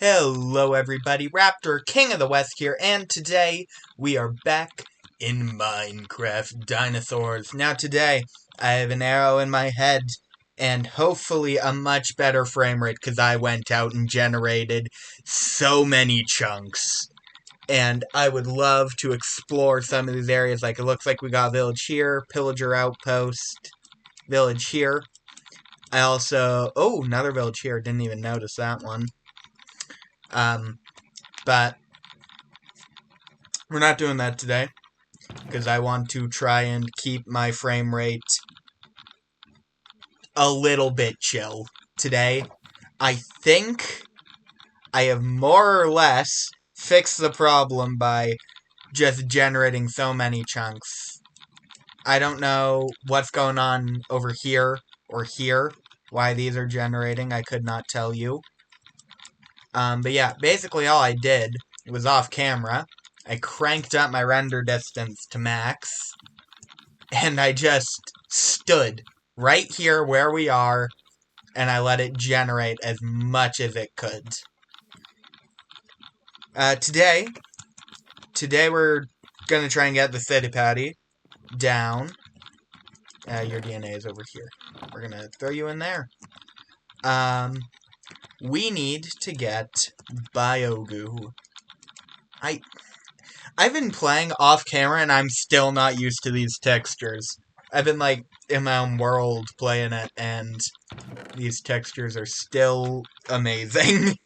Hello everybody, Raptor King of the West here, and today we are back in Minecraft Dinosaurs. Now today, I have an arrow in my head, and hopefully a much better frame rate, because I went out and generated so many chunks. And I would love to explore some of these areas, like it looks like we got a village here, pillager outpost, village here. I also, another village here, didn't even notice that one. But we're not doing that today, because I want to try and keep my frame rate a little bit chill. Today, I think I have more or less fixed the problem by just generating so many chunks. I don't know what's going on over here or here, why these are generating, I could not tell you. But yeah, basically all I did was off camera. I cranked up my render distance to max, and I just stood right here where we are, and I let it generate as much as it could. Today we're gonna try and get the city patty down. Your DNA is over here. We're gonna throw you in there. We need to get biogoo. I've been playing off camera and I'm still not used to these textures. I've been like in my own world playing it and these textures are still amazing.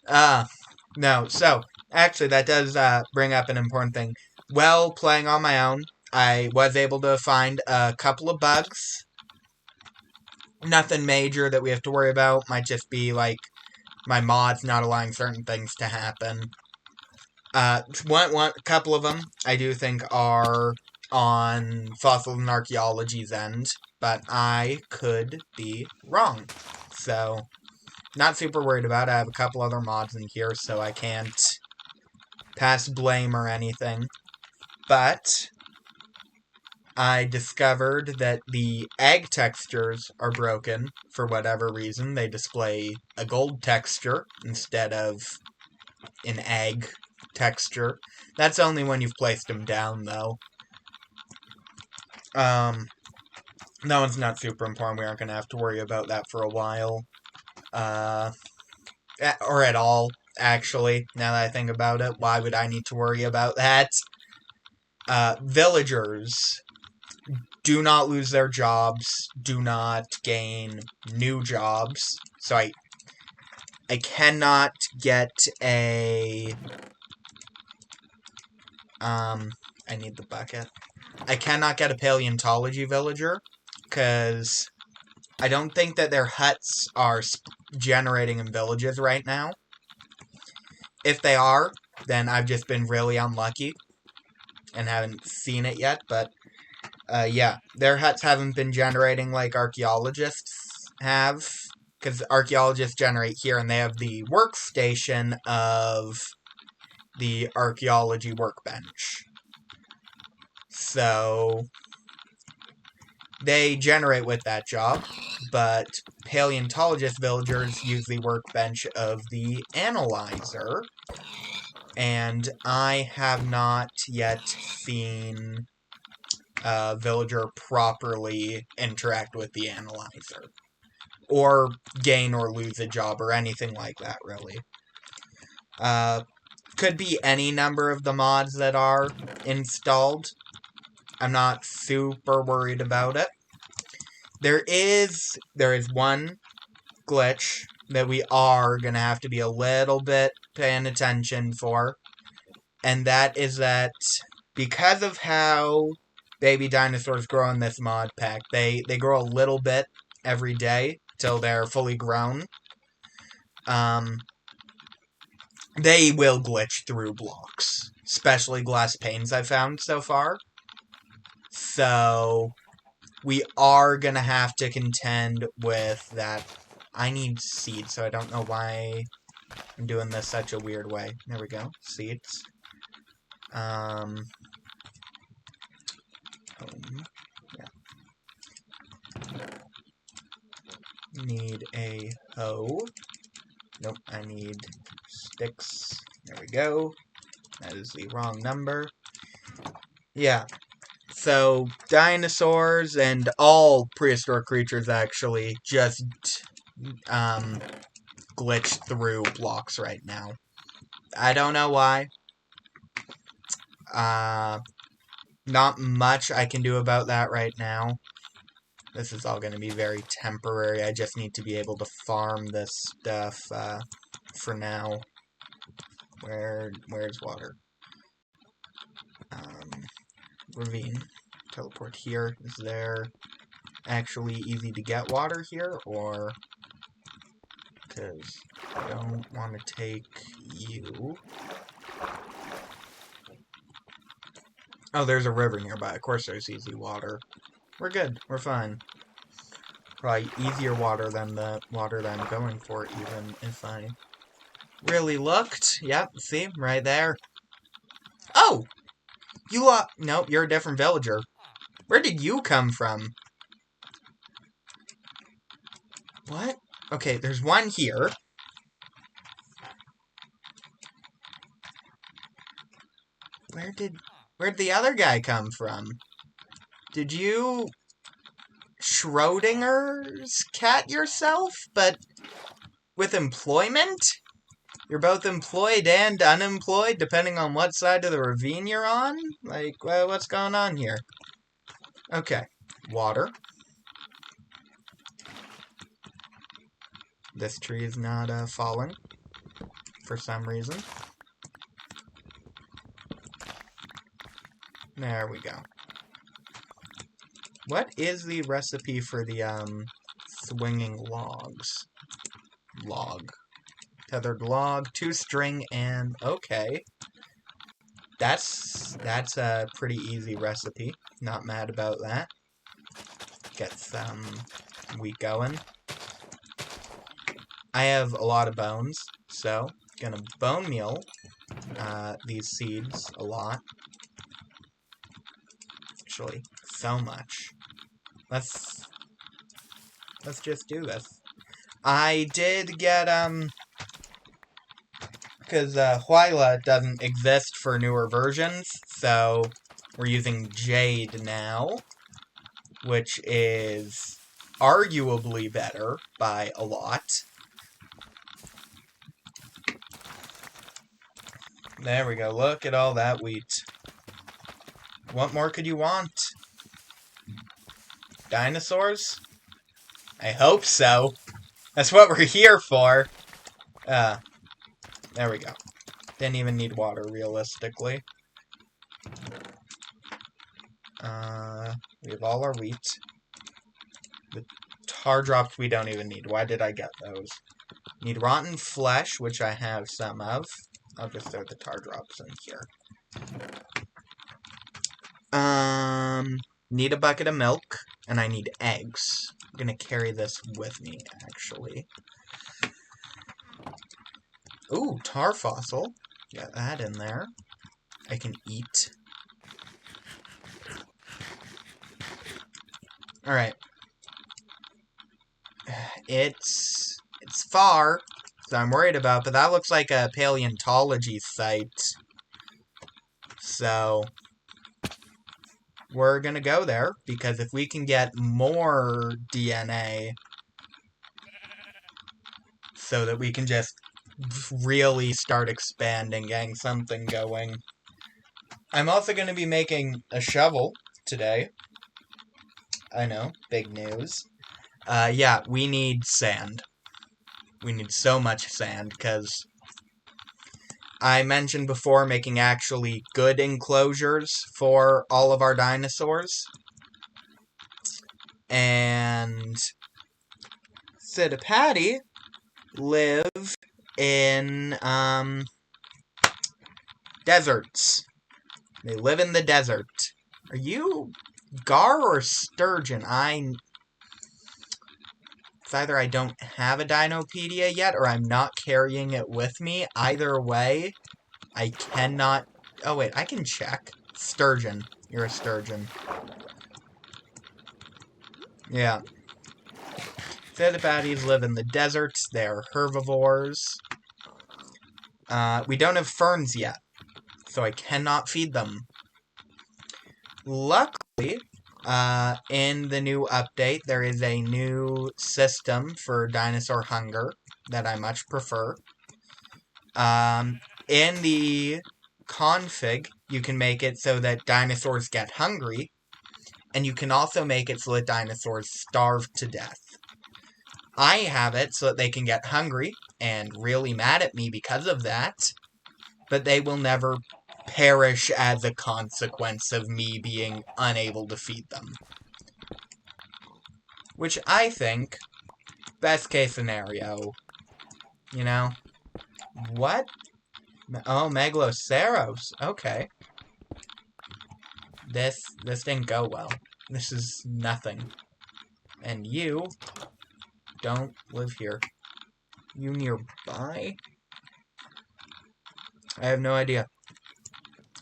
No, so actually that does bring up an important thing. While playing on my own, I was able to find a couple of bugs. Nothing major that we have to worry about. Might just be like my mods not allowing certain things to happen. A couple of them I do think are on Fossils and Archaeology's end, but I could be wrong. So, not super worried about it. I have a couple other mods in here, so I can't pass blame or anything. But I discovered that the egg textures are broken for whatever reason. They display a gold texture instead of an egg texture. That's only when you've placed them down, though. That one's not super important. We aren't going to have to worry about that for a while. Or at all, actually, now that I think about it. Why would I need to worry about that? Villagers do not lose their jobs, do not gain new jobs. So I cannot get a... I need the bucket. I cannot get a paleontology villager, because I don't think that their huts are generating in villages right now. If they are, then I've just been really unlucky and haven't seen it yet, but yeah, their huts haven't been generating like archaeologists have, because archaeologists generate here and they have the workstation of the archaeology workbench. So they generate with that job, but paleontologist villagers use the workbench of the analyzer, and I have not yet seen a villager properly interact with the analyzer, or gain or lose a job, or anything like that, really. Could be any number of the mods that are installed. I'm not super worried about it. There is one glitch that we are going to have to be a little bit paying attention for, and that is that because of how baby dinosaurs grow in this mod pack, they grow a little bit every day till they're fully grown. They will glitch through blocks, especially glass panes I've found so far. So we are going to have to contend with that. I need seeds, so I don't know why I'm doing this such a weird way. There we go. Seeds. Home. Yeah. Need a hoe. Nope, I need sticks. There we go. That is the wrong number. Yeah. So, dinosaurs and all prehistoric creatures actually just glitch through blocks right now. I don't know why. Not much I can do about that right now. This is all going to be very temporary. I just need to be able to farm this stuff for now. Where's water? Ravine. Teleport here. Is there actually easy to get water here? Or... because I don't want to take you. Oh, there's a river nearby. Of course there's easy water. We're good. We're fine. Probably easier water than the water that I'm going for, even if I really looked. Yep, see? Right there. Oh! You, nope, you're a different villager. Where did you come from? What? Okay, there's one here. Where'd the other guy come from? Did you Schrodinger's cat yourself, but with employment? You're both employed and unemployed, depending on what side of the ravine you're on? Like, well, what's going on here? Okay. Water. This tree is not falling for some reason. There we go. What is the recipe for the swinging logs? Log. Tethered log, 2-string, and okay. That's a pretty easy recipe. Not mad about that. Get some wheat going. I have a lot of bones, so gonna bone meal these seeds a lot. Actually, so much. Let's just do this. I did get because Huayla doesn't exist for newer versions, so we're using Jade now, which is arguably better by a lot. There we go. Look at all that wheat. What more could you want? Dinosaurs? I hope so. That's what we're here for. There we go. Didn't even need water, realistically. We have all our wheat. The tar drops we don't even need. Why did I get those? Need rotten flesh, which I have some of. I'll just throw the tar drops in here. Need a bucket of milk, and I need eggs. I'm gonna carry this with me, actually. Ooh, tar fossil. Got that in there. I can eat. Alright. It's far, so I'm worried about, but that looks like a paleontology site. So we're gonna go there, because if we can get more DNA so that we can just really start expanding, getting something going. I'm also going to be making a shovel today. I know, big news. Yeah, we need sand. We need so much sand, because I mentioned before making actually good enclosures for all of our dinosaurs. And Sid and Patty live in, deserts. They live in the desert. Are you gar or sturgeon? It's either I don't have a Dinopedia yet, or I'm not carrying it with me. Either way, I cannot... Oh, wait, I can check. Sturgeon. You're a sturgeon. Yeah. Fitibaddies live in the deserts. They're herbivores. We don't have ferns yet, so I cannot feed them. Luckily, in the new update, there is a new system for dinosaur hunger that I much prefer. In the config, you can make it so that dinosaurs get hungry, and you can also make it so that dinosaurs starve to death. I have it so that they can get hungry and really mad at me because of that, but they will never perish as a consequence of me being unable to feed them. Which I think, best case scenario, you know? What? Oh, Megaloceros. Okay. This didn't go well. This is nothing. And you don't live here. You nearby? I have no idea.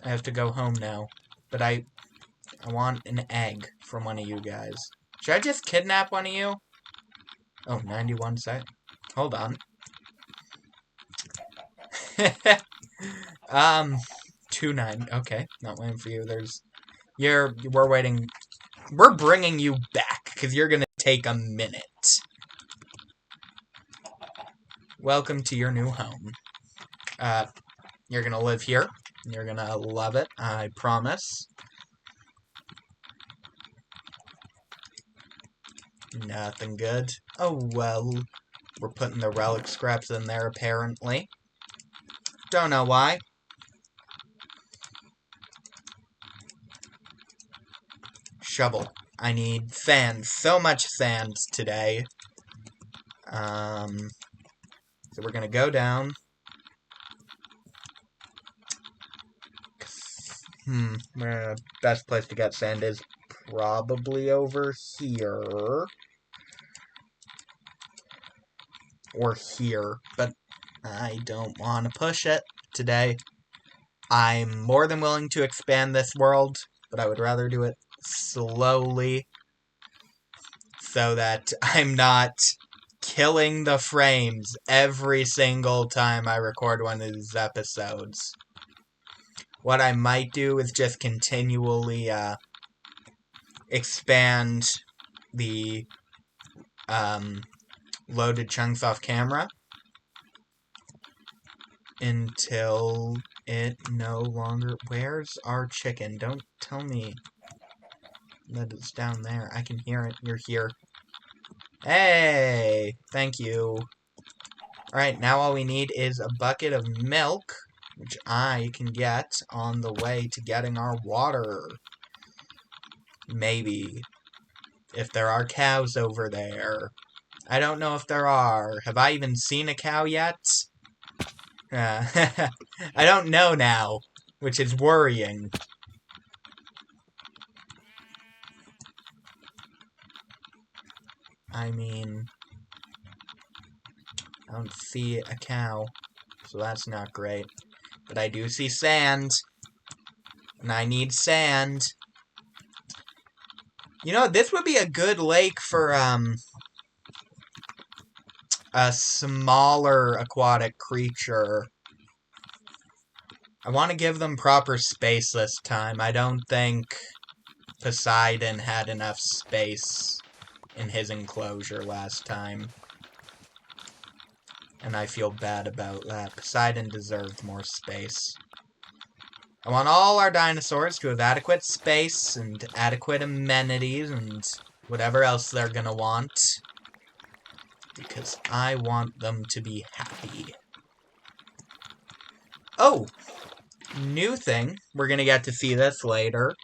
I have to go home now. But I want an egg from one of you guys. Should I just kidnap one of you? Oh, 91 seconds. Hold on. 29. Okay, not waiting for you. We're waiting. We're bringing you back, because you're gonna take a minute. Welcome to your new home. You're gonna live here. You're gonna love it, I promise. Nothing good. Oh well. We're putting the relic scraps in there, apparently. Don't know why. Shovel. I need sand. So much sand today. So we're gonna go down. Best place to get sand is probably over here. Or here. But I don't want to push it today. I'm more than willing to expand this world, but I would rather do it slowly so that I'm not killing the frames every single time I record one of these episodes. What I might do is just continually expand the loaded chunks off camera until it no longer... Where's our chicken? Don't tell me that it's down there. I can hear it. You're here. Hey! Thank you. Alright, now all we need is a bucket of milk, which I can get on the way to getting our water. Maybe. If there are cows over there. I don't know if there are. Have I even seen a cow yet? I don't know now, which is worrying. I mean, I don't see a cow, so that's not great. But I do see sand, and I need sand. You know, this would be a good lake for, a smaller aquatic creature. I want to give them proper space this time. I don't think Poseidon had enough space in his enclosure last time. And I feel bad about that. Poseidon deserved more space. I want all our dinosaurs to have adequate space and adequate amenities and whatever else they're gonna want. Because I want them to be happy. Oh! New thing. We're gonna get to see this later.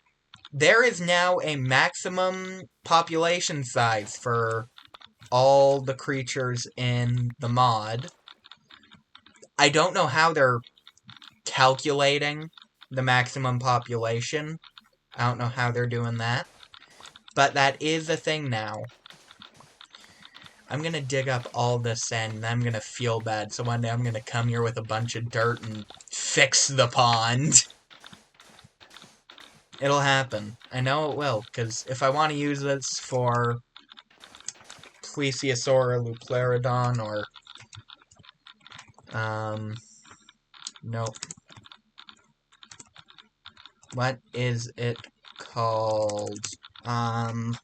There is now a maximum population size for all the creatures in the mod. I don't know how they're calculating the maximum population. I don't know how they're doing that. But that is a thing now. I'm gonna dig up all this sand, and I'm gonna feel bad, so one day I'm gonna come here with a bunch of dirt and fix the pond. It'll happen. I know it will, because if I want to use this for plesiosaur or Luplerodon or... Nope. What is it called? I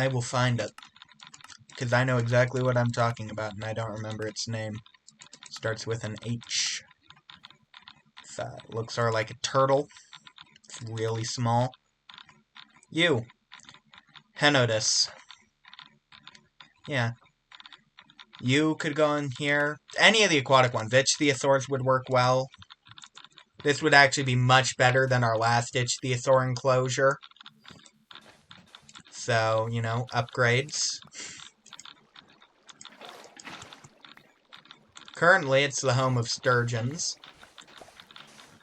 will find it. Because I know exactly what I'm talking about, and I don't remember its name. Starts with an H. Looks sort of like a turtle. It's really small. You. Henodus. Yeah. You could go in here. Any of the aquatic ones. Ichthyosaurs would work well. This would actually be much better than our last Ichthyosaur enclosure. So, you know, upgrades. Currently, it's the home of sturgeons.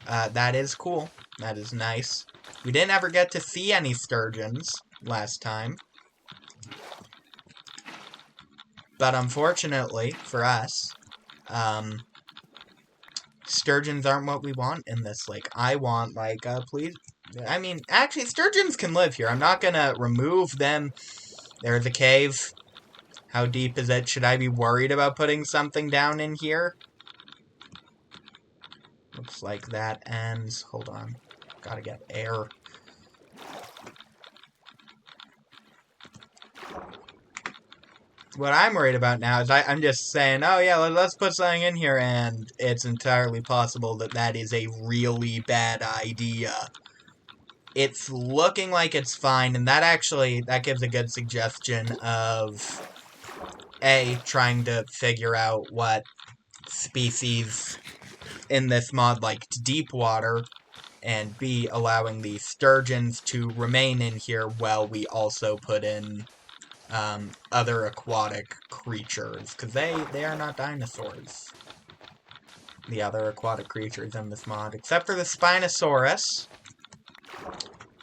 That is cool. That is nice. We didn't ever get to see any sturgeons last time. But unfortunately, for us, sturgeons aren't what we want in this lake. I want, like, please... I mean, actually, sturgeons can live here. I'm not gonna remove them. There's a cave. How deep is it? Should I be worried about putting something down in here? Looks like that ends... Hold on. Gotta get air. What I'm worried about now is I'm just saying, oh yeah, let's put something in here, and it's entirely possible that that is a really bad idea. It's looking like it's fine, and that gives a good suggestion of A, trying to figure out what species in this mod liked deep water, and B, allowing the sturgeons to remain in here while we also put in other aquatic creatures, because they are not dinosaurs. The other aquatic creatures in this mod, except for the Spinosaurus,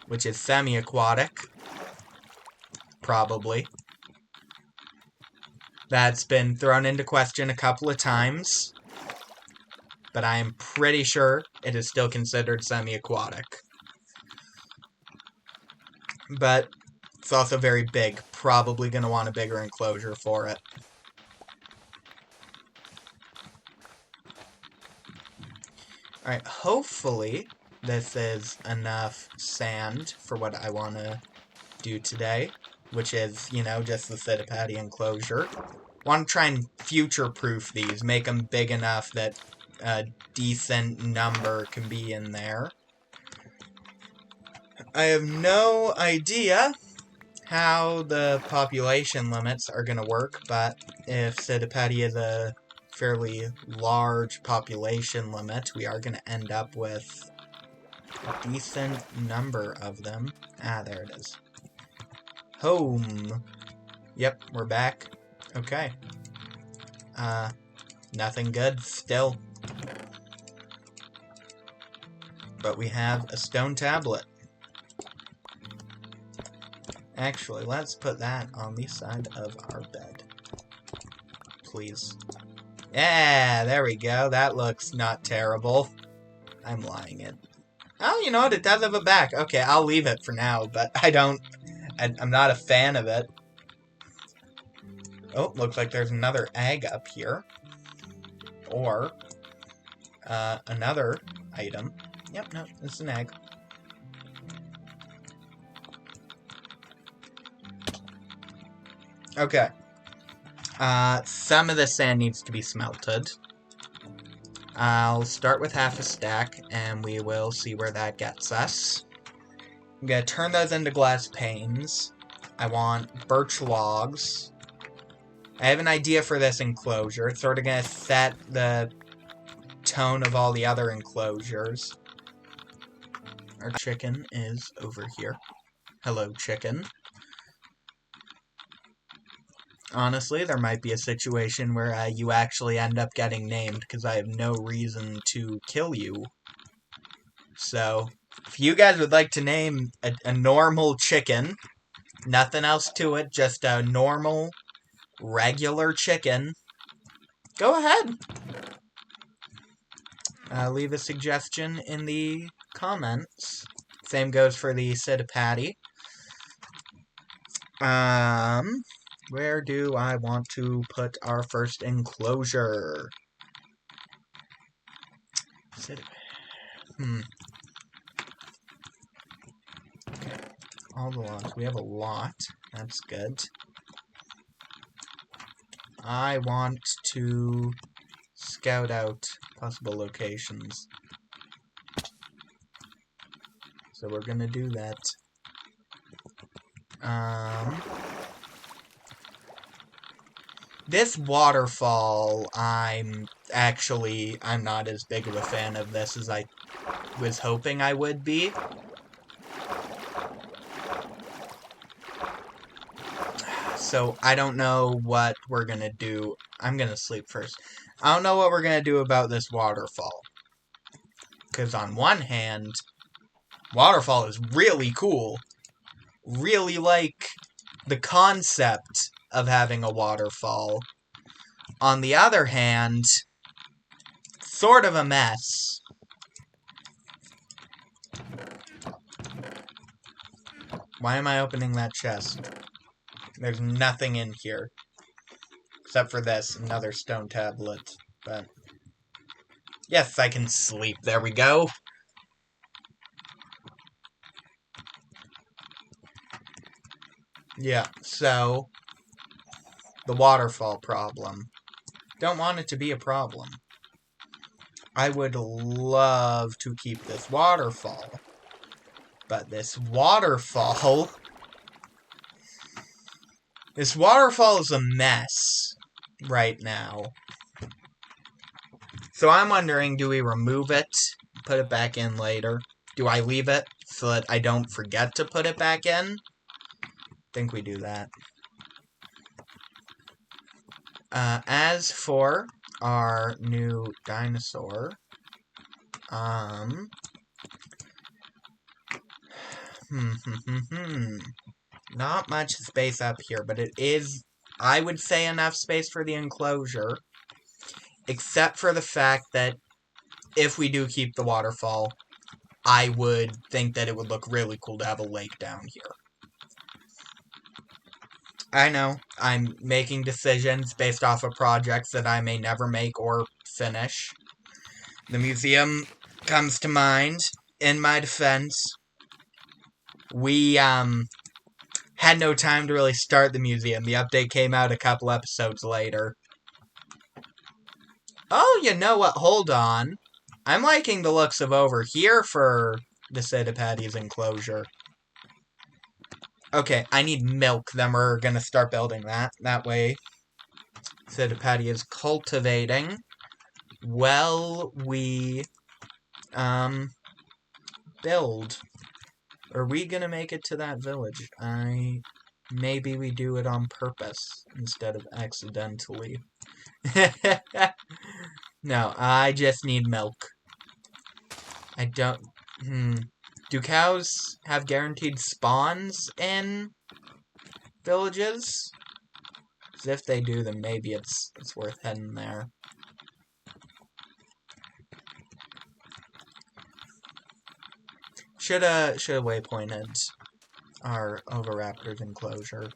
which is semi-aquatic, probably. That's been thrown into question a couple of times, but I am pretty sure it is still considered semi-aquatic. But it's also very big, probably going to want a bigger enclosure for it. Alright, hopefully this is enough sand for what I want to do today, which is, you know, just the Cetipati enclosure. Want to try and future-proof these, make them big enough that a decent number can be in there. I have no idea how the population limits are going to work, but if Cetipati is a fairly large population limit, we are going to end up with a decent number of them. Ah, there it is. Home. Yep, we're back. Okay. Nothing good still. But we have a stone tablet. Actually, let's put that on the side of our bed. Please. Yeah, there we go. That looks not terrible. I'm lying it. Oh, you know what? It does have a back. Okay, I'll leave it for now, but I'm not a fan of it. Oh, looks like there's another egg up here. Or, another item. Yep, no, it's an egg. Okay. Some of the sand needs to be smelted. I'll start with half a stack, and we will see where that gets us. I'm gonna turn those into glass panes. I want birch logs. I have an idea for this enclosure. It's sort of gonna set the tone of all the other enclosures. Our chicken is over here. Hello, chicken. Honestly, there might be a situation where you actually end up getting named, because I have no reason to kill you. So, if you guys would like to name a normal chicken, nothing else to it, just a normal, regular chicken, go ahead. Leave a suggestion in the comments. Same goes for the Cetipati. Where do I want to put our first enclosure? Okay. All the lots. We have a lot. That's good. I want to scout out possible locations. So we're gonna do that. This waterfall, I'm not as big of a fan of this as I was hoping I would be. So I don't know what we're gonna do. I'm gonna sleep first. I don't know what we're gonna do about this waterfall. Because on one hand, waterfall is really cool. Really like the concept of having a waterfall. On the other hand, sort of a mess. Why am I opening that chest? There's nothing in here. Except for this, another stone tablet. But yes, I can sleep. There we go. Yeah, so the waterfall problem. Don't want it to be a problem. I would love to keep this waterfall. But this waterfall is a mess right now. So I'm wondering, do we remove it, put it back in later? Do I leave it so that I don't forget to put it back in? I think we do that. As for our new dinosaur, not much space up here, but it is, I would say, enough space for the enclosure, except for the fact that if we do keep the waterfall, I would think that it would look really cool to have a lake down here. I know, I'm making decisions based off of projects that I may never make or finish. The museum comes to mind. In my defense, we, had no time to really start the museum. The update came out a couple episodes later. Oh, you know what? Hold on. I'm liking the looks of over here for the Citipati's enclosure. Okay, I need milk, then we're gonna start building that. That way, Citipati is cultivating while we, build. Are we gonna make it to that village? Maybe we do it on purpose instead of accidentally. No, I just need milk. I don't... Do cows have guaranteed spawns in villages? Because if they do, then maybe it's worth heading there. Shoulda waypointed our Oviraptor's enclosure.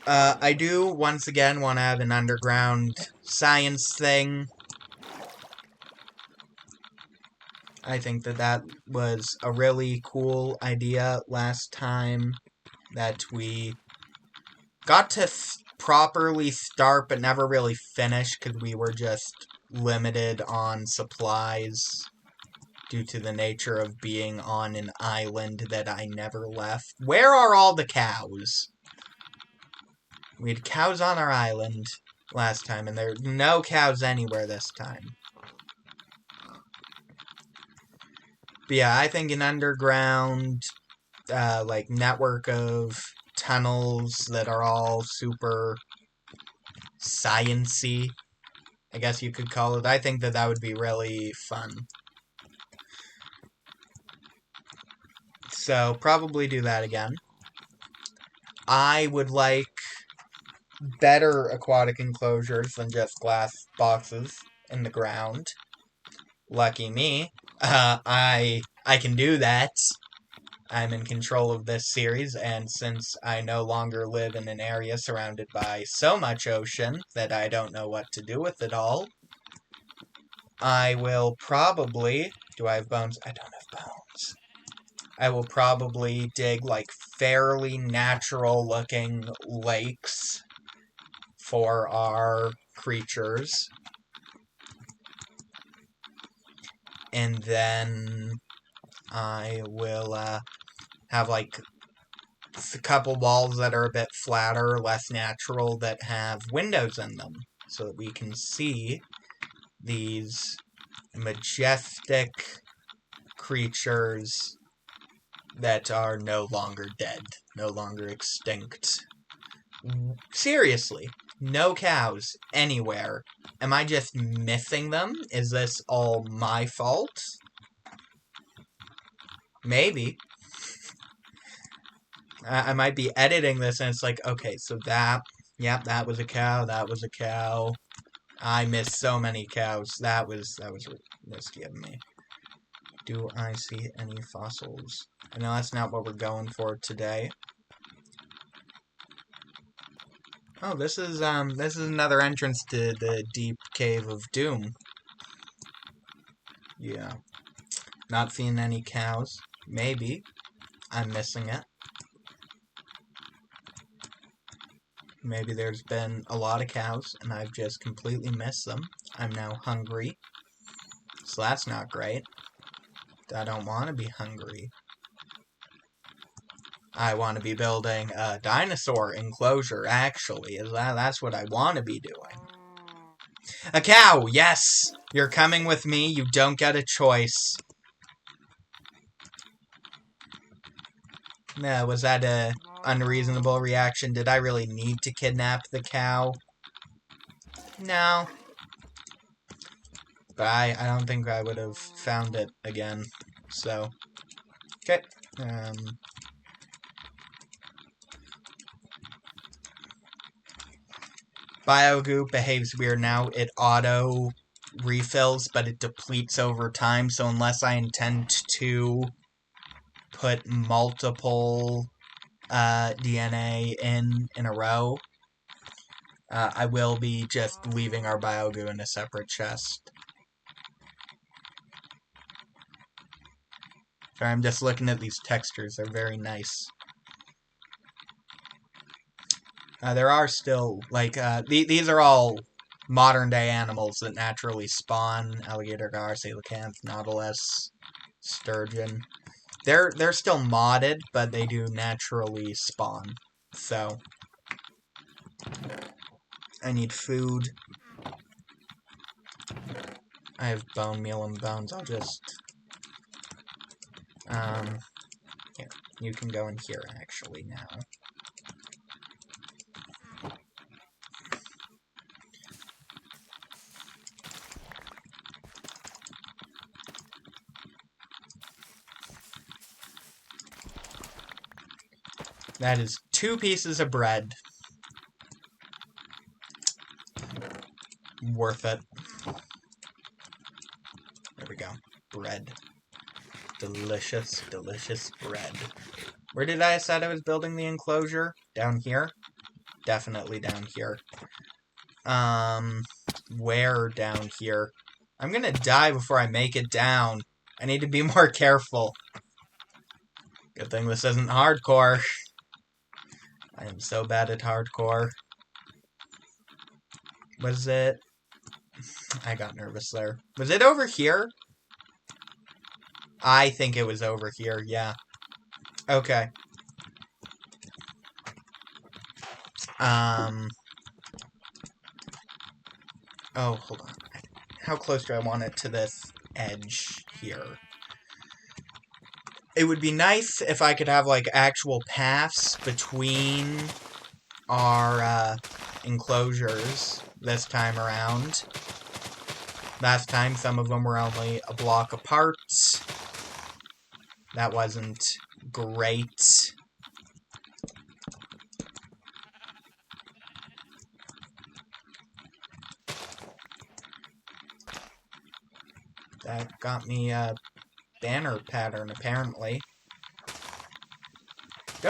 I do, once again, want to have an underground science thing. I think that was a really cool idea last time that we got to properly start but never really finish because we were just limited on supplies due to the nature of being on an island that I never left. Where are all the cows? We had cows on our island last time, and there are no cows anywhere this time. But yeah, I think an underground, like, network of tunnels that are all super science-y, I guess you could call it. I think that would be really fun. So, probably do that again. I would like better aquatic enclosures than just glass boxes in the ground. Lucky me. I can do that. I'm in control of this series, and since I no longer live in an area surrounded by so much ocean that I don't know what to do with it all, I will probably... Do I have bones? I don't have bones. I will probably dig, like, fairly natural-looking lakes for our creatures. And then I will, have, like, a couple walls that are a bit flatter, less natural, that have windows in them, so that we can see these majestic creatures that are no longer dead, no longer extinct. Seriously, no cows anywhere. Am I just missing them? Is this all my fault? Maybe. I might be editing this and it's like, okay, so that, yep, that was a cow, that was a cow. I missed so many cows. That was risky of me. Do I see any fossils? I know that's not what we're going for today. Oh, this is another entrance to the deep cave of doom. Yeah. Not seeing any cows. Maybe. I'm missing it. Maybe there's been a lot of cows, and I've just completely missed them. I'm now hungry. So that's not great. I don't want to be hungry. I want to be building a dinosaur enclosure, actually. That's what I want to be doing. A cow! Yes! You're coming with me. You don't get a choice. No, was that a unreasonable reaction? Did I really need to kidnap the cow? No. But I don't think I would have found it again. So, okay. Biogoop behaves weird now. It auto refills, but it depletes over time. So unless I intend to put multiple DNA in a row, I will be just leaving our Biogoo in a separate chest. Sorry, I'm just looking at these textures. They're very nice. There are still, like, these are all modern-day animals that naturally spawn. Alligator gar, coelacanth, nautilus, sturgeon. They're still modded, but they do naturally spawn. So, I need food. I have bone meal and bones. I'll just... Here. You can go in here, actually, now. That is 2 pieces of bread. Worth it. There we go. Bread. Delicious, delicious bread. Where did I said I was building the enclosure? Down here? Definitely down here. Where down here? I'm gonna die before I make it down. I need to be more careful. Good thing this isn't hardcore. I am so bad at hardcore. Was it... I got nervous there. Was it over here? I think it was over here, yeah. Okay. Oh, hold on. How close do I want it to this edge here? It would be nice if I could have, like, actual paths between our, enclosures this time around. Last time, some of them were only a block apart. That wasn't great. That got me a banner pattern, apparently.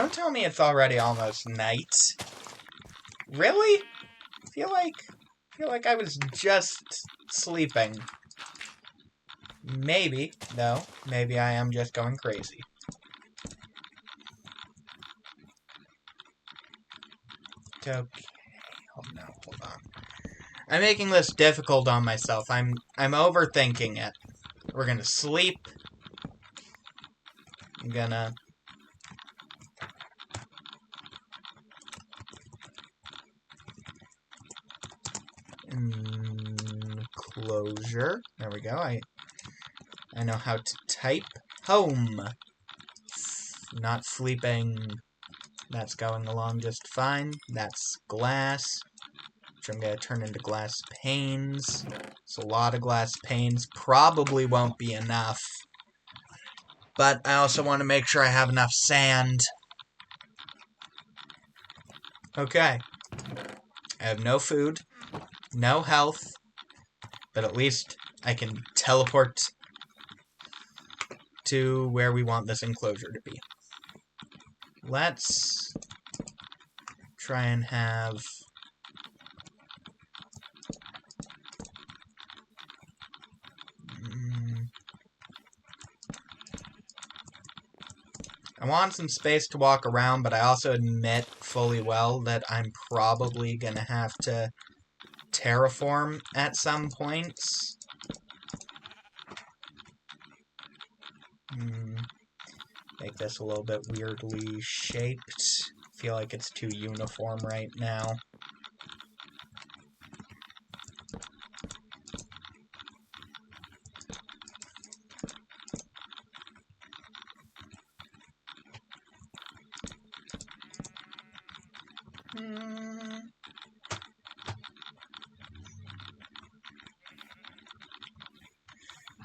Don't tell me it's already almost night. Really? Feel like I was just sleeping. Maybe. No. Maybe I am just going crazy. Okay. Oh no, hold on. I'm making this difficult on myself. I'm overthinking it. We're gonna sleep. I'm gonna... Closure. There we go. I know how to type. Home. Not sleeping. That's going along just fine. That's glass, which I'm going to turn into glass panes. It's a lot of glass panes. Probably won't be enough. But I also want to make sure I have enough sand. Okay. I have no food, no health, but at least I can teleport to where we want this enclosure to be. Let's try and have... I want some space to walk around, but I also admit fully well that I'm probably going to have to terraform at some points. Make this a little bit weirdly shaped. I feel like it's too uniform right now.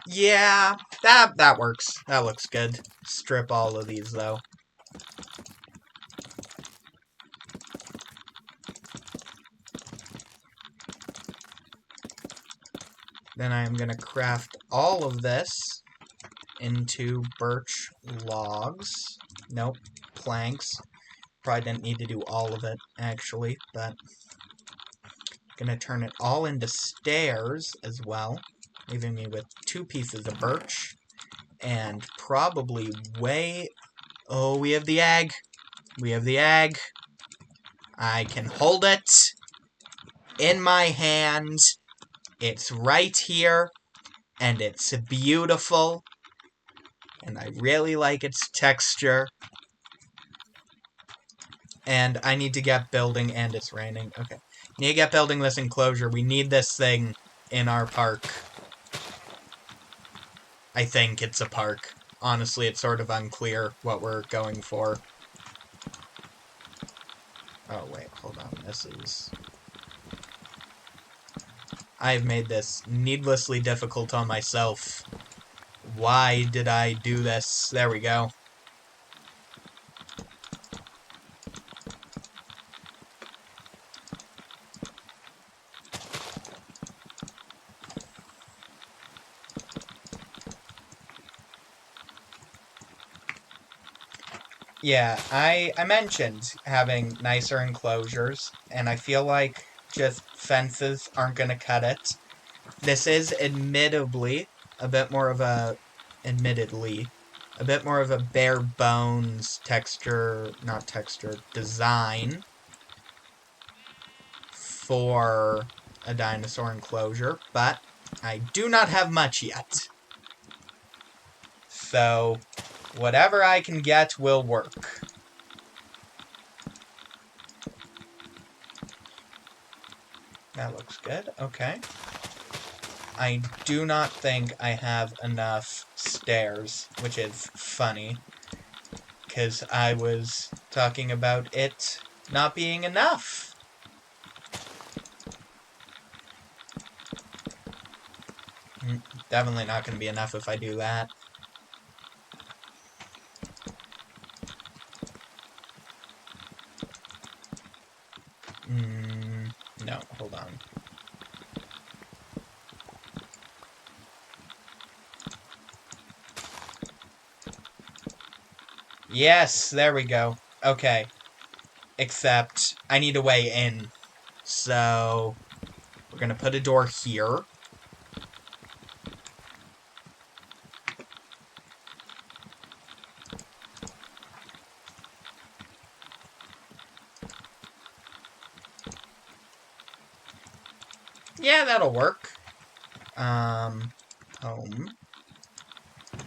Yeah, that works. That looks good. Strip all of these, though. Then I'm going to craft all of this into birch logs. Nope, planks. Probably didn't need to do all of it, actually, but... I'm going to turn it all into stairs as well, leaving me with 2 pieces of birch. And probably way... Oh, we have the egg. We have the egg. I can hold it in my hand. It's right here. And it's beautiful. And I really like its texture. And I need to get building, and it's raining. Okay. Need to get building this enclosure. We need this thing in our park. I think it's a park. Honestly, it's sort of unclear what we're going for. Oh, wait, hold on. This is... I've made this needlessly difficult on myself. Why did I do this? There we go. Yeah, I mentioned having nicer enclosures, and I feel like just fences aren't going to cut it. This is admittedly a bit more of a bare bones design for a dinosaur enclosure, but I do not have much yet. So, whatever I can get will work. That looks good. Okay. I do not think I have enough stairs, which is funny, because I was talking about it not being enough. Definitely not going to be enough if I do that. No, hold on. Yes, there we go. Okay. Except, I need a way in. So, we're gonna put a door here. Yeah, that'll work. Home.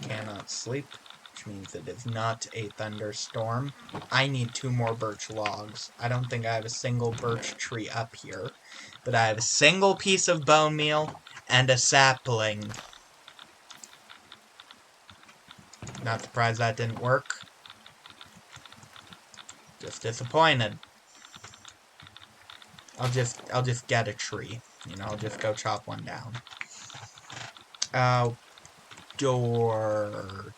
Cannot sleep, which means it is not a thunderstorm. I need 2 more birch logs. I don't think I have a single birch tree up here, but I have a single piece of bone meal and a sapling. Not surprised that didn't work. Just disappointed. I'll just get a tree. You know, I'll just go chop one down. Door.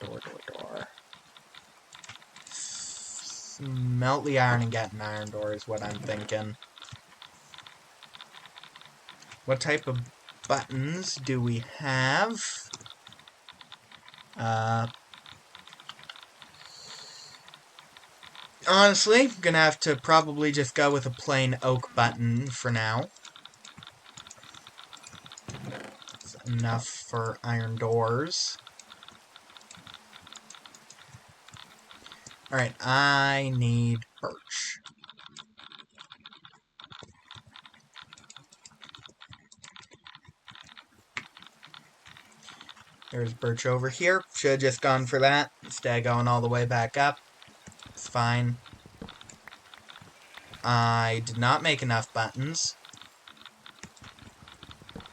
Melt the iron and get an iron door is what I'm thinking. What type of buttons do we have? Honestly, gonna have to probably just go with a plain oak button for now. That's enough for iron doors. Alright, I need birch. There's birch over here. Should have just gone for that instead of going all the way back up. It's fine. I did not make enough buttons.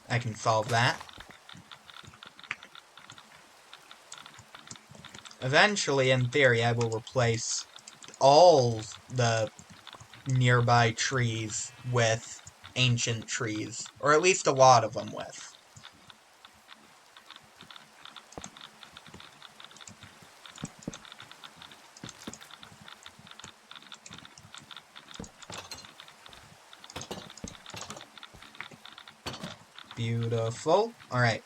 I can solve that. Eventually, in theory, I will replace all the nearby trees with ancient trees. Or at least a lot of them with. Beautiful. Alright.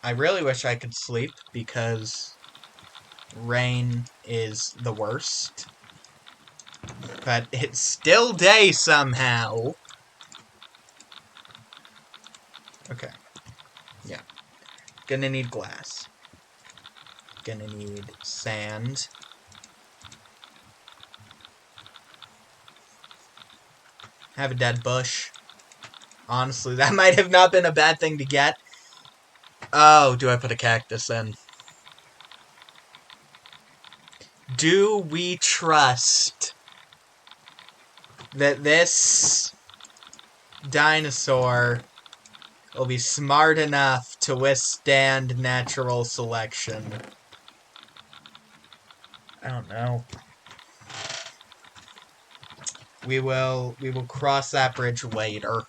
I really wish I could sleep because rain is the worst. But it's still day somehow. Okay. Yeah. Gonna need glass. Gonna need sand. Have a dead bush. Honestly, that might have not been a bad thing to get. Oh, do I put a cactus in? Do we trust that this dinosaur will be smart enough to withstand natural selection? I don't know. We will cross that bridge later.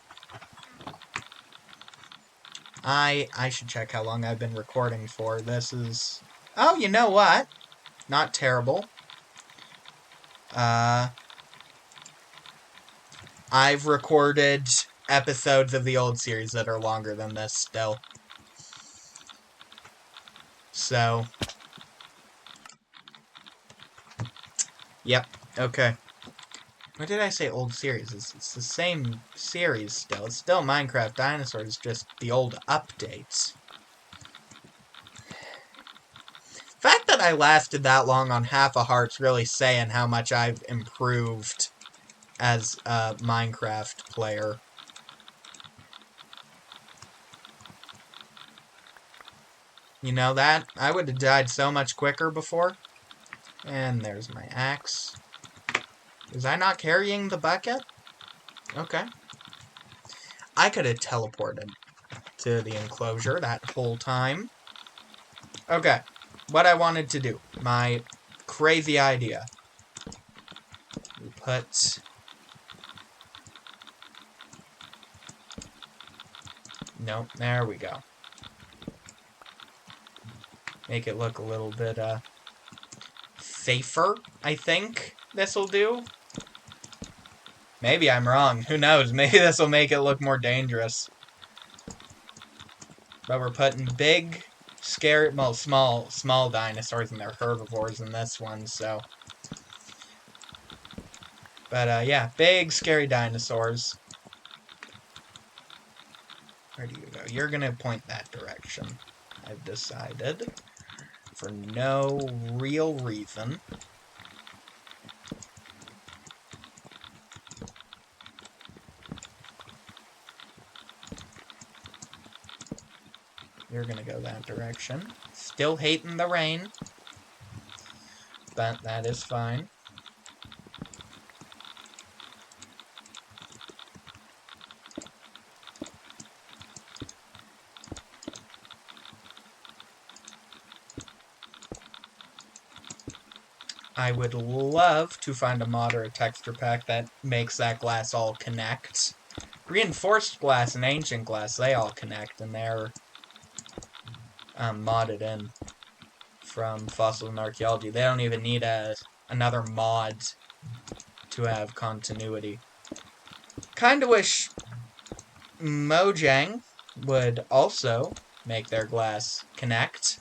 I should check how long I've been recording for. This is... Oh, you know what? Not terrible. I've recorded episodes of the old series that are longer than this still. So... Yep, okay. What did I say old series? It's the same series still. It's still Minecraft Dinosaurs, just the old updates. The fact that I lasted that long on half a heart's really saying how much I've improved as a Minecraft player. You know that? I would have died so much quicker before. And there's my axe. Was I not carrying the bucket? Okay. I could have teleported to the enclosure that whole time. Okay. What I wanted to do. My crazy idea. We put... Nope, there we go. Make it look a little bit, safer, I think this'll do. Maybe I'm wrong. Who knows? Maybe this will make it look more dangerous. But we're putting big scary, well, small dinosaurs, and they're herbivores in this one, so. But, yeah, big, scary dinosaurs. Where do you go? You're gonna point that direction. I've decided. For no real reason. You're gonna go that direction. Still hating the rain. But that is fine. I would love to find a mod or a texture pack that makes that glass all connect. Reinforced glass and ancient glass, they all connect, and they're modded in from Fossil and Archaeology. They don't even need another mod to have continuity. Kinda wish Mojang would also make their glass connect.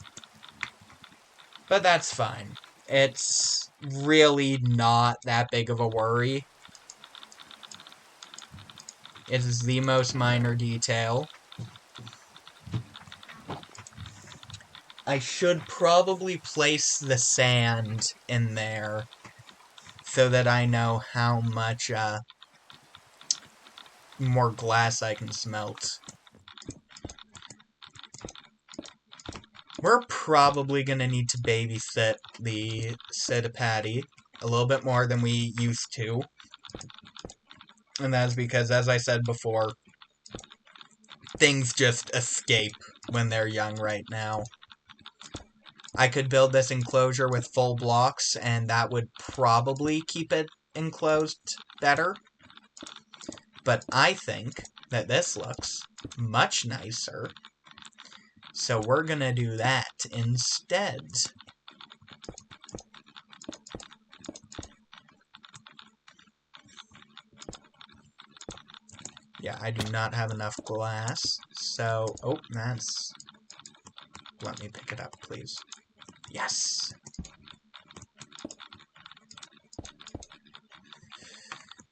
But that's fine. It's really not that big of a worry. It is the most minor detail. I should probably place the sand in there so that I know how much more glass I can smelt. We're probably going to need to babysit the Citipati a little bit more than we used to. And that's because, as I said before, things just escape when they're young right now. I could build this enclosure with full blocks, and that would probably keep it enclosed better. But I think that this looks much nicer. So we're gonna do that instead. Yeah, I do not have enough glass. So, oh, that's... Let me pick it up, please. Yes!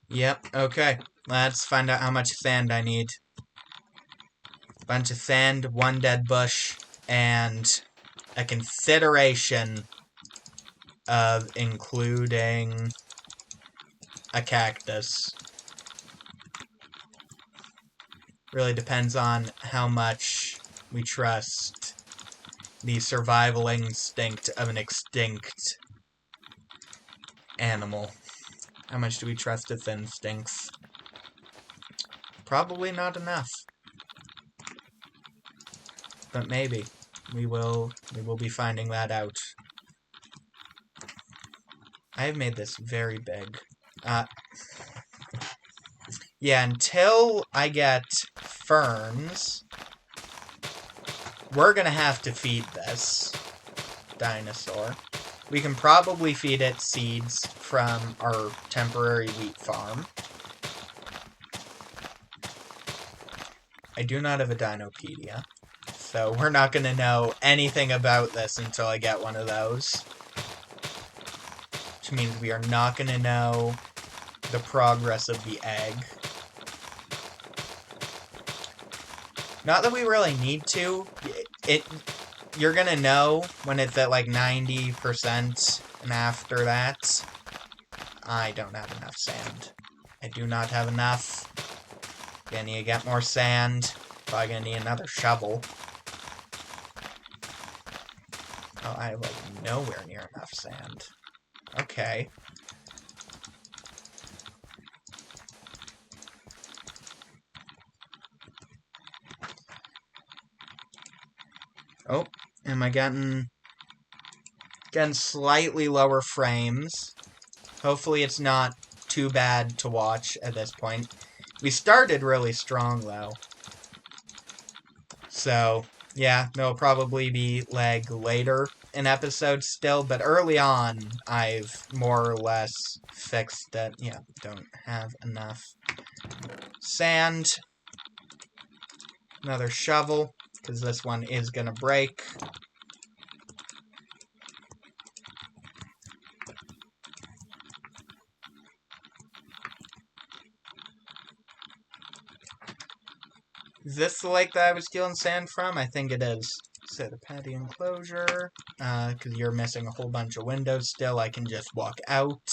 Yep, okay. Let's find out how much sand I need. Bunch of sand, one dead bush, and a consideration of including a cactus. Really depends on how much we trust the survival instinct of an extinct animal. How much do we trust its instincts? Probably not enough. But maybe. We will be finding that out. I have made this very big. Yeah, until I get ferns, we're gonna have to feed this dinosaur. We can probably feed it seeds from our temporary wheat farm. I do not have a Dinopedia, so we're not gonna know anything about this until I get one of those. Which means we are not gonna know the progress of the egg. Not that we really need to. You're gonna know when it's at like 90%, and after that, I don't have enough sand. I do not have enough. Gonna need to get more sand. Probably gonna need another shovel. Oh, I have like nowhere near enough sand. Okay. Oh, am I getting slightly lower frames? Hopefully it's not too bad to watch at this point. We started really strong, though. So, yeah, there'll probably be lag later in episodes still, but early on, I've more or less fixed that, yeah, don't have enough sand. Another shovel. because this one is gonna break. Is this the lake that I was stealing sand from? I think it is. Set a patio enclosure. Because you're missing a whole bunch of windows still. I can just walk out.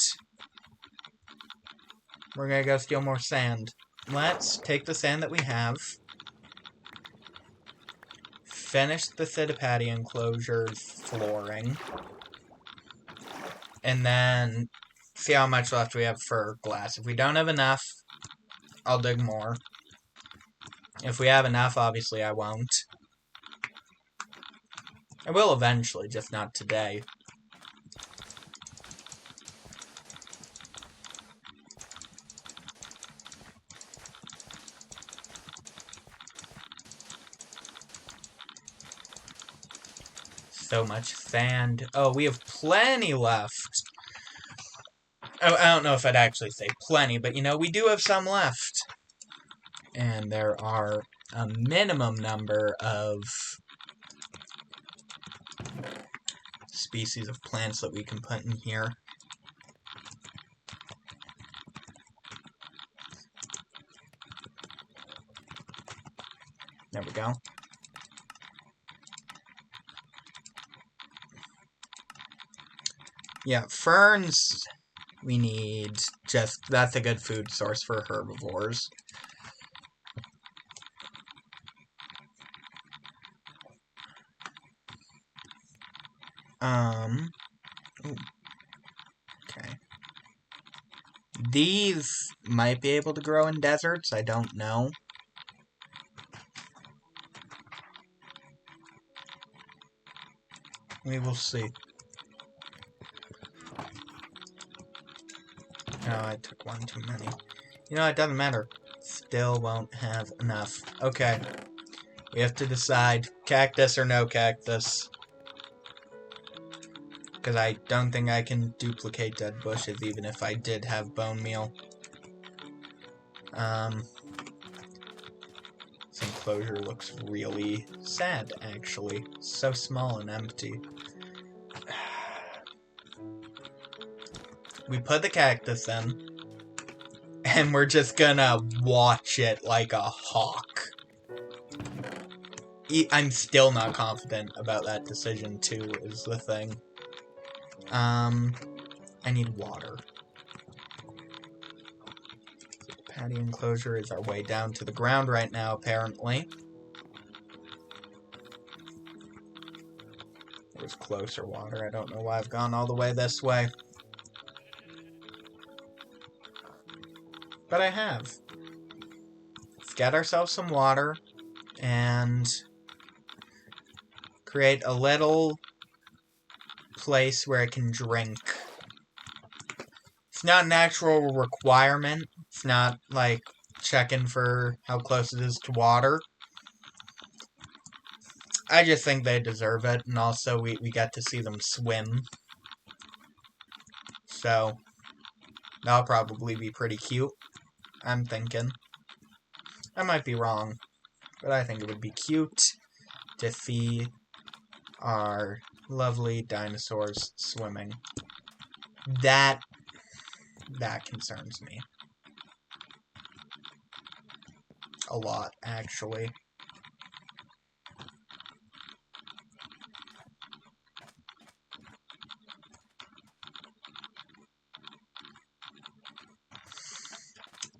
We're gonna go steal more sand. Let's take the sand that we have. Finish the patio enclosure's flooring. And then see how much left we have for glass. If we don't have enough, I'll dig more. If we have enough, obviously I won't. I will eventually, just not today. So much sand. Oh, we have plenty left. Oh, I don't know if I'd actually say plenty, but you know, we do have some left. And there are a minimum number of species of plants that we can put in here. There we go. Yeah, ferns, we need just, that's a good food source for herbivores. Ooh. Okay. These might be able to grow in deserts, I don't know. We will see. Oh, I took one too many. You know, it doesn't matter. Still won't have enough. Okay. We have to decide cactus or no cactus. Because I don't think I can duplicate dead bushes even if I did have bone meal. This enclosure looks really sad, actually. So small and empty. We put the cactus in. And we're just gonna watch it like a hawk. I'm still not confident about that decision, too, is the thing. I need water. So the patio enclosure is our way down to the ground right now, apparently. There's closer water. I don't know why I've gone all the way this way. But I have. Let's get ourselves some water and create a little place where it can drink. It's not an actual requirement. It's not like checking for how close it is to water. I just think they deserve it, and also we get to see them swim. So, that'll probably be pretty cute, I'm thinking. I might be wrong, but I think it would be cute to see our lovely dinosaurs swimming. That concerns me. A lot, actually.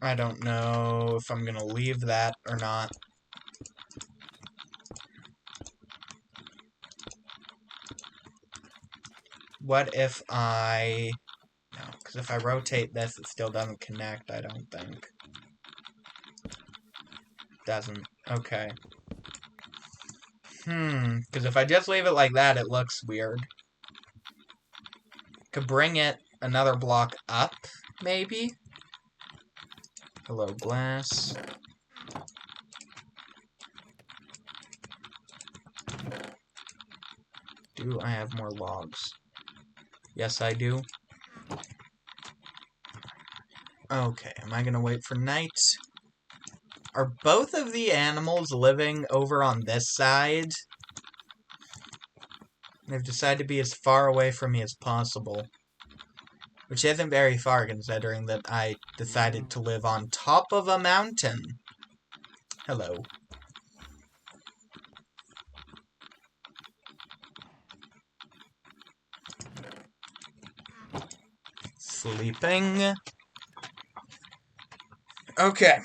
I don't know if I'm gonna leave that or not. What if I... No, because if I rotate this, it still doesn't connect, I don't think. Doesn't. Okay. Because if I just leave it like that, it looks weird. Could bring it another block up, maybe? Hello, glass. Do I have more logs? Yes, I do. Okay, am I gonna wait for night? Are both of the animals living over on this side? They've decided to be as far away from me as possible. Which isn't very far, considering that I decided to live on top of a mountain. Hello. Sleeping. Okay.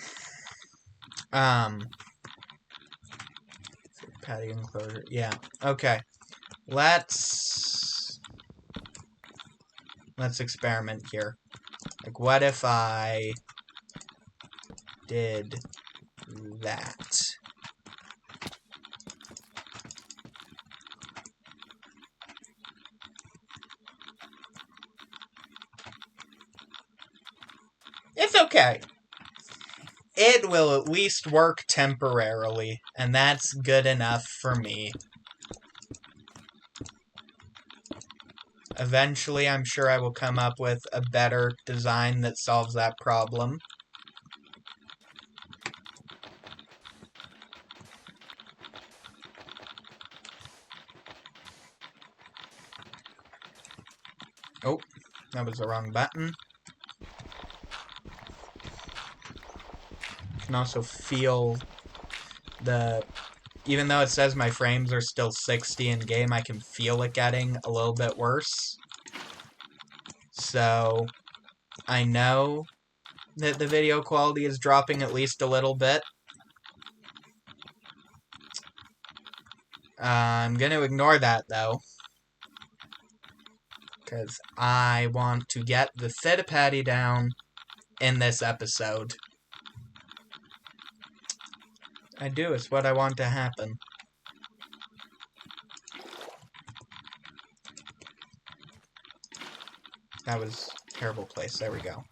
Patio enclosure. Yeah. Okay. Let's experiment here. Like, what if I did that? It's okay. It will at least work temporarily, and that's good enough for me. Eventually, I'm sure I will come up with a better design that solves that problem. Oh, that was the wrong button. You can also feel the... Even though it says my frames are still 60 in game, I can feel it getting a little bit worse. So, I know that the video quality is dropping at least a little bit. I'm going to ignore that, though. Because I want to get the Fitapatty down in this episode. I do, it's what I want to happen. That was a terrible place. There we go.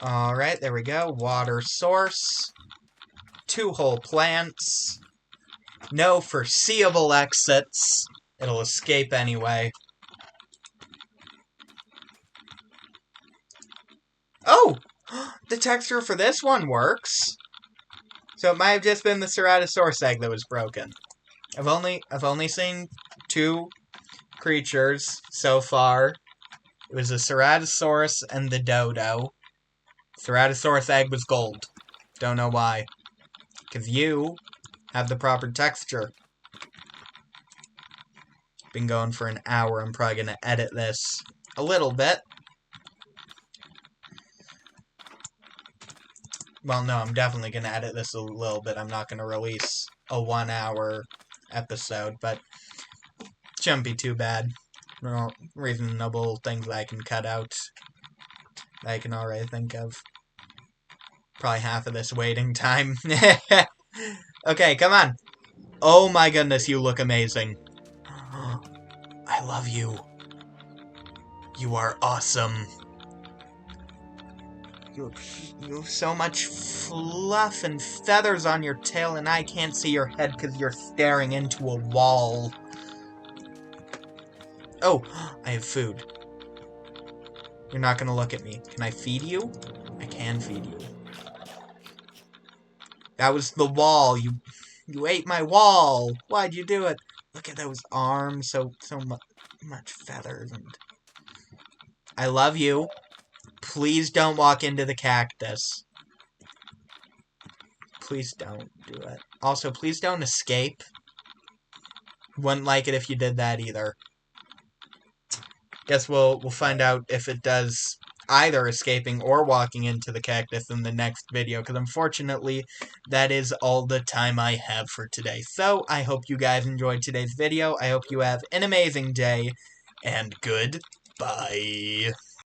Alright, there we go. Water source. 2 whole plants. No foreseeable exits. It'll escape anyway. Oh! The texture for this one works. So it might have just been the Ceratosaurus egg that was broken. I've only seen 2 creatures so far. It was the Ceratosaurus and the dodo. Ceratosaurus egg was gold. Don't know why. Because you have the proper texture. Been going for an hour. I'm probably going to edit this a little bit. Well, no, I'm definitely going to edit this a little bit. I'm not going to release a 1-hour episode, but it shouldn't be too bad. No reasonable things I can cut out that I can already think of. Probably half of this waiting time. Okay, come on. Oh my goodness, you look amazing. I love you. You are awesome. You have so much fluff and feathers on your tail, and I can't see your head because you're staring into a wall. Oh, I have food. You're not going to look at me. Can I feed you? I can feed you. That was the wall. You ate my wall. Why'd you do it? Look at those arms. So much feathers. And I love you. Please don't walk into the cactus. Please don't do it. Also, please don't escape. Wouldn't like it if you did that either. Guess we'll find out if it does either escaping or walking into the cactus in the next video, because unfortunately, that is all the time I have for today. So, I hope you guys enjoyed today's video. I hope you have an amazing day, and goodbye.